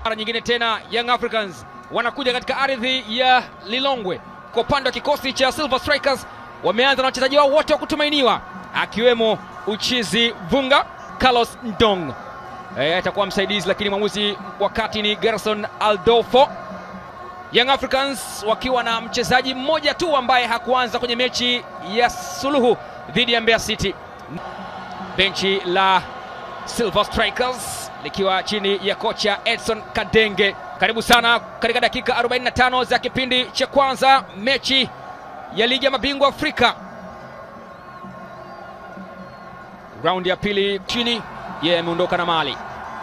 Mara nyingine tena Young Africans wanakuja katika ardhi ya Lilongwe. Kwa upande wa kikosi cha Silver Strikers wameanza na wachezaji wao wote wa kutumainiwa akiwemo Uchizi Vunga, Carlos Ndong. Atakuwa msaidizi lakini mwamuzi wakati ni Gerson Aldolfo. Young Africans wakiwa na mchezaji mmoja tu ambaye hakuanza kwenye mechi ya suluhu dhidi ya Mbeya City. Benchi la Silver Strikers likiwa chini ya kocha Edson Kadenge. Karibu sana katika dakika 45 za kipindi cha kwanza mechi ya Ligi ya Mabingwa Afrika. Raundi ya pili chini, yeye ameondoka na mali.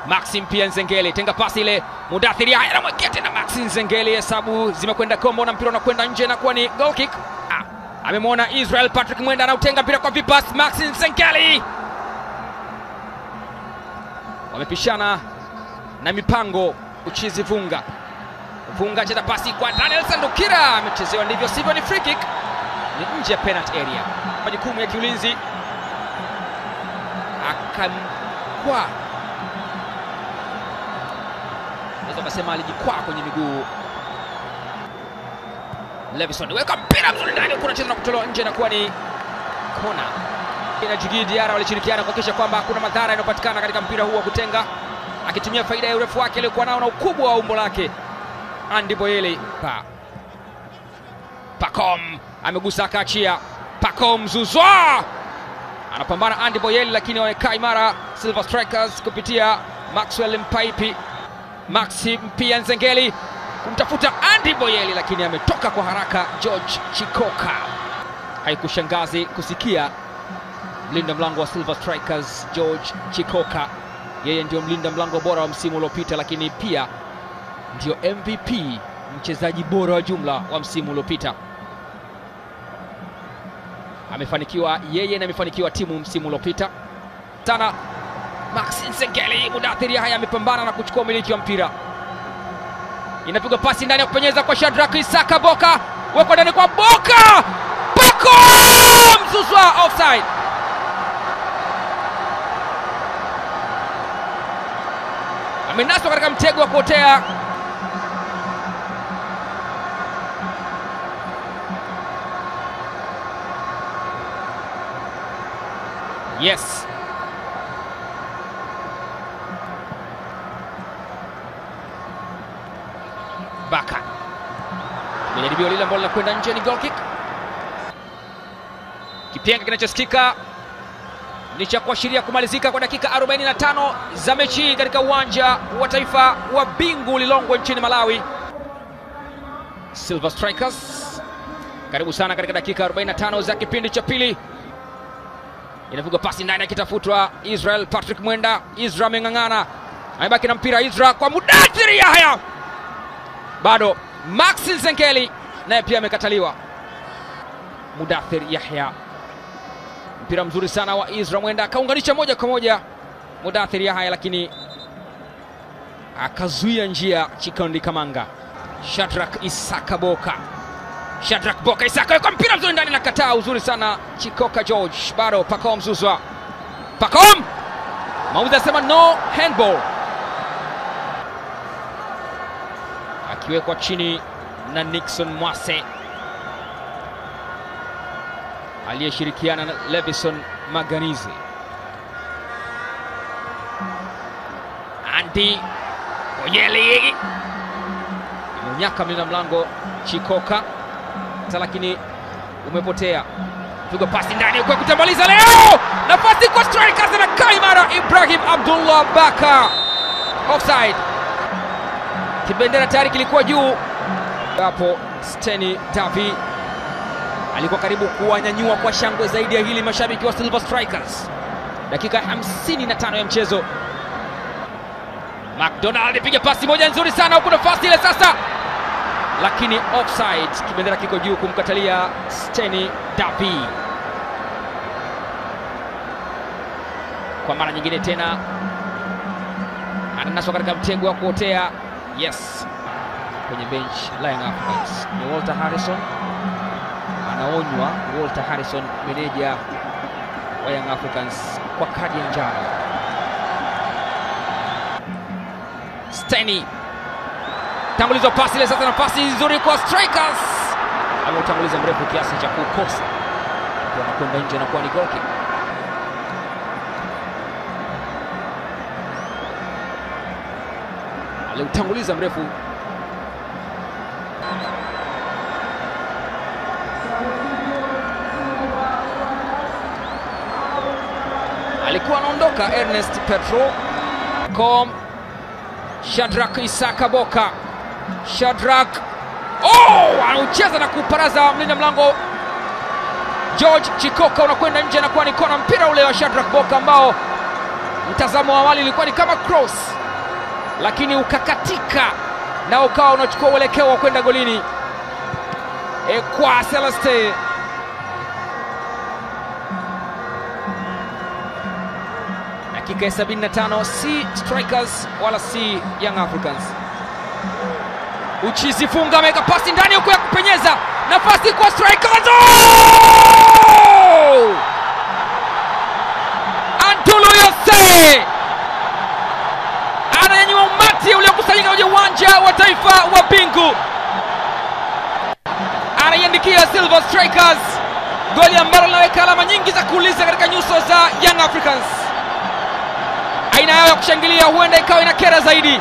Maxim pia Nzengeli tenga pasi ile, Mudathiri haya anamwekea tena Maxim Nzengeli, hesabu zimekwenda kombo na mpira unakwenda nje na kuwa ni goal kick. Amemwona Israel Patrick Mwenda anautenga mpira kwa vipas, Maxim Nzengeli. Wamepishana na mipango. Uchizi Vunga. Vunga cheza pasi kwa Daniel Sandukira, amechezewa ndivyo sivyo, ni free kick. Ni nje ya penalty area. Majukumu ya kiulinzi akamkwa. Naweza kusema alijikwaa kwenye miguu. Levison weka mpira mzuri ndani, kuna cheza na kutolewa nje na kuwa ni kona. Na Djigui Diarra walishirikiana kuhakikisha kwamba hakuna madhara yanayopatikana katika mpira huu wa kutenga, akitumia faida ya urefu wake aliokuwa nao na ukubwa wa umbo lake. Andy Boyeli Pacom amegusa akaachia. Pacom Zouzoua anapambana Andy Boyeli, lakini wamekaa imara Silver Strikers kupitia Maxwell Mpaipi. Maxim pia Nzengeli kumtafuta Andy Boyeli, lakini ametoka kwa haraka George Chikoka. Haikushangazi kusikia mlinda mlango wa Silver Strikers George Chikoka, yeye ndio mlinda mlango bora wa msimu uliopita, lakini pia ndio MVP, mchezaji bora wa jumla wa msimu uliopita. Amefanikiwa yeye na amefanikiwa timu msimu uliopita sana. Maxim Nzengeli, Mudathiri haya amepambana na kuchukua umiliki wa mpira. Inapigwa pasi ndani ya kupenyeza kwa Shadrack Isaka Boka, weko ndani kwa Boka. Pacom Zouzoua offside. Amenaswa katika mtego wa kuotea. Yes. Baka. Jaribio lile ambalo linakwenda nje ni goal kick. Kipenga kinachosikika ni cha kuashiria kumalizika kwa dakika 45 za mechi katika uwanja wa taifa wa Bingu Lilongwe nchini Malawi. Silver Strikers karibu sana katika dakika 45 za kipindi cha pili. Inapigwa pasi ndani akitafutwa Israel Patrick Mwenda. Isra ameng'ang'ana, amebaki na mpira. Isra kwa Mudathiri haya, bado Maxim Nzengeli naye pia amekataliwa. Mudathiri Yahya, mpira mzuri sana wa Isra Mwenda, akaunganisha moja kwa moja Mudathiri Yahya, lakini akazuia njia Chikondi Kamanga. Shadrack Isaka Boka. Shadrack Boka Isaka kwa mpira mzuri ndani na kataa uzuri sana Chikoka George. Bado Pacom Zouzoua. Pacom! Mauza asema no handball. Akiwekwa chini na Nixon Mwase aliyeshirikiana na Levison Maganizi. Andy Boyeli mnyaka mlinda mlango Chikoka, lakini umepotea. Pigwa pasi ndani kwa kutambaliza leo. Nafasi kwa Strikers na Kaimara Ibrahim Abdullah Baka. Offside. Kibendera tayari kilikuwa juu. Hapo Steny Davi alikuwa karibu kuwanyanyua kwa shangwe zaidi ya hili mashabiki wa Silver Strikers. Dakika 55 ya mchezo. McDonald piga pasi moja nzuri sana huko, nafasi ile sasa, lakini offside. Kibendera kiko juu kumkatalia Steny Davi. Kwa mara nyingine tena ananaswa katika mtego wa kuotea. Yes, kwenye bench la Young Africans ni Walter Harrison. Anaonywa Walter Harrison, meneja wa Young Africans, kwa kadi ya njano. Steny Tangulizo pasi ile sasa, nafasi nzuri kwa Strikers. Ameutanguliza mrefu kiasi cha kukosa. Anakwenda nje na kuwa ni goal kick. Aliutanguliza mrefu. Alikuwa anaondoka Ernest Petro. Shadrack Isaka Boka. Shadrack anaucheza na kuparaza mlinda mlango George Chikoka, unakwenda nje na kuwa ni kona. Mpira ule wa Shadrack Boka ambao mtazamo wa awali ilikuwa ni kama cross, lakini ukakatika na ukawa unachukua uelekeo wa kwenda golini kwa Celeste. Dakika ya 75, si Strikers wala si Young Africans. Uchizi Funga ameweka pasi ndani huko ya kupenyeza, nafasi kwa Strikers. Antulu Yose ananyanyua umati uliokusanyika kwenye uwanja wa taifa wa Bingu, anaiandikia Silver Strikers goli ambalo linaweka alama nyingi za kuuliza katika nyuso za Young Africans. Aina yao ya kushangilia huenda ikawa inakera zaidi.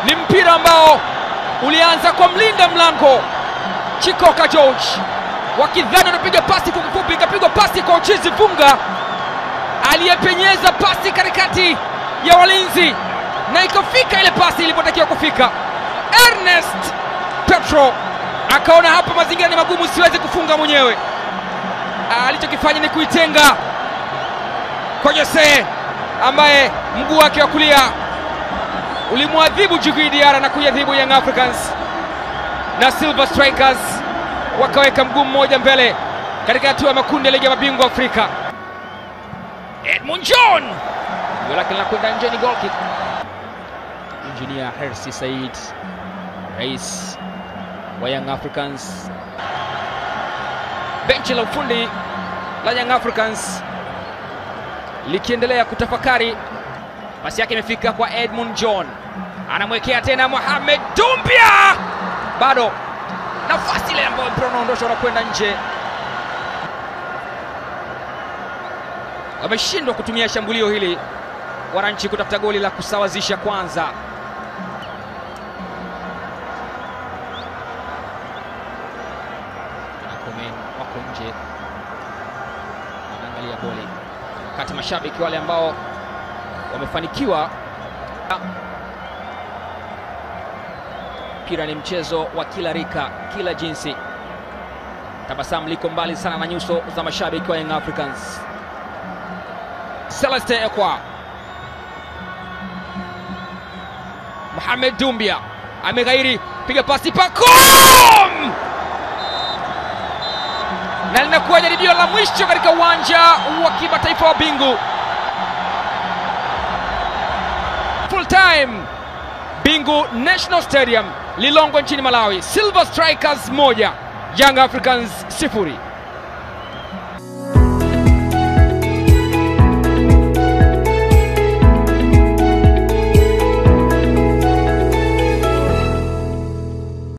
Ni mpira ambao ulianza kwa mlinda mlango Chikoka George, wakidhani anapiga pasi fupi, ikapigwa pasi kwa Uchizi Funga aliyepenyeza pasi katikati ya walinzi na ikafika ile pasi ilipotakiwa kufika. Ernest Petro akaona hapa mazingira ni magumu, siwezi kufunga mwenyewe. Alichokifanya ni kuitenga kwa Jose ambaye mguu wake wa kulia ulimwadhibu Djigui Diarra na kuiadhibu Young Africans, na Silver Strikers wakaweka mguu mmoja mbele katika hatua ya makundi ya ligi ya mabingwa Afrika. Edmund John goli lake linakwenda nje, ni goal kick. Engineer Hersi Said, rais wa Young Africans. Benchi la ufundi la Young Africans likiendelea kutafakari. Pasi yake imefika kwa Edmund John, anamwekea tena Mohamed Dumbia, bado nafasi ile ambayo mpira unaondoshwa na kwenda nje. Wameshindwa kutumia shambulio hili wananchi kutafuta goli la kusawazisha kwanza. Komen wako nje, wanaangalia goli, wakati mashabiki wale ambao wamefanikiwa. Mpira ni mchezo wa kila rika, kila jinsi. Tabasamu liko mbali sana na nyuso za mashabiki wa Young Africans. Celeste Ekwa, Mohamed Dumbia ameghairi, piga pasi Pacome, na linakuwa jaribio la mwisho katika uwanja wa kimataifa wa Bingu. Full time Bingu National Stadium, Lilongwe nchini Malawi. Silver Strikers 1, Young Africans 0.